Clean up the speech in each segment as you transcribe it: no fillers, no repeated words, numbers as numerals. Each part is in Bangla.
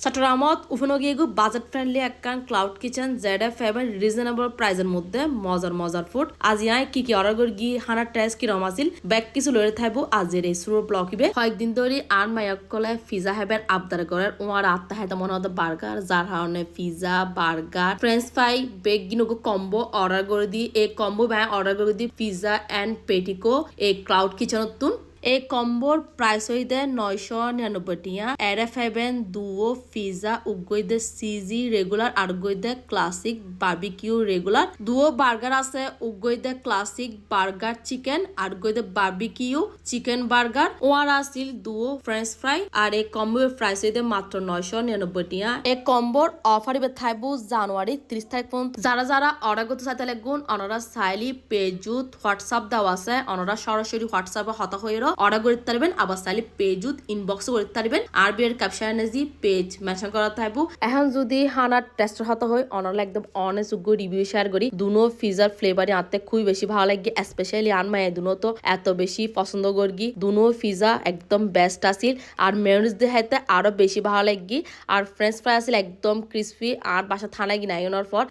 চট্টগ্রামত উফনগিয়েগু বাজেট ফ্রেন্ডলি একখান ক্লাউড কিচেন ZF7 রিজনেবল প্রাইজের মধ্যে মজার ফুড আজি আয় কি অর্ডার করি গি হানার টেস্ট কিরম আছিল ব্যাগ কিছু লড়ে থাকবো আজের এই সুর ব্লকিবে কয়েকদিন ধরে আর মায়াক কলে পিজা হেবের আবদার করার ওয়ার আত্মা হেতা মনে হতো বার্গার যার কারণে পিজা বার্গার ফ্রেঞ্চ ফ্রাই বেগ গিনুকো কম্বো অর্ডার করে দি এই কম্বো ব্যাগ অর্ডার করে দি পিজা এন্ড পেটিকো এই ক্লাউড কিচেনত তুন এই কম্বোর প্রাইস হইতে 999 টিয়া এর ফাইবেন দুও পিজা উগইদে সিজি রেগুলার আর গইদে ক্লাসিক বারবিকিউ রেগুলার দুও বার্গার আছে উগইদে ক্লাসিক বার্গার চিকেন আর গইদে বারবিকিউ চিকেন বার্গার ওয়ার আসিল দুও ফ্রেঞ্চ ফ্রাই আর এই কম্বোর প্রাইস হইতে মাত্র 999 টিয়া এই কম্বোর অফার ইবে থাইবো জানুয়ারি 30 তারিখ পর্যন্ত যারা অর্ডার করতে চাইতে লাগুন অনরা সাইলি পেজুত হোয়াটসঅ্যাপ দেওয়া আছে অনরা সরাসরি হোয়াটসঅ্যাপে হতা হইর অর্ডার করতে পারবেন আবার চাইলে পেজুত ইনবক্স করতে পারবেন আর বিয়ের ক্যাপশনে জি পেজ মেনশন করা থাকবো এখন যদি হানার টেস্টার হতে হয় অনলাইন একদম অনেস্ট উগ্র রিভিউ শেয়ার করি দুনো পিজার ফ্লেভারে আনতে খুবই বেশি ভালো লাগে স্পেশালি আনমায় দুনো তো এত বেশি পছন্দ করি দুনো পিজা একদম বেস্ট আসিল আর মেয়নিজ দেখাইতে আরো বেশি ভালো লাগি আর ফ্রেঞ্চ ফ্রাই আসিল একদম ক্রিসপি আর বাসা থানায় গিয়ে নাইনের পর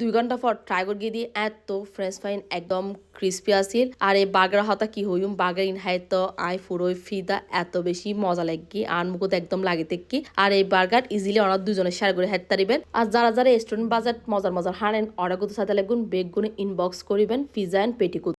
2 ঘন্টা পর ট্রাই করে দিয়ে এত ফ্রেঞ্চ ফ্রাই একদম ক্রিসপি আসিল আর এই বার্গার হতা কি হইম বার্গার ইন হাই তো আই ফুরোই ফিদা এত বেশি মজা লাগি আর মুখত একদম লাগে দেখি আর এই বার্গার ইজিলি অনার দুজনে শেয়ার করে হাইতে পারিবেন আর যারা রেস্টুরেন্ট বাজার মজার হানেন অর্ডার করতে চাইতে লাগুন বেগ গুনে ইনবক্স করিবেন পিজা এন্ড পেটিকো।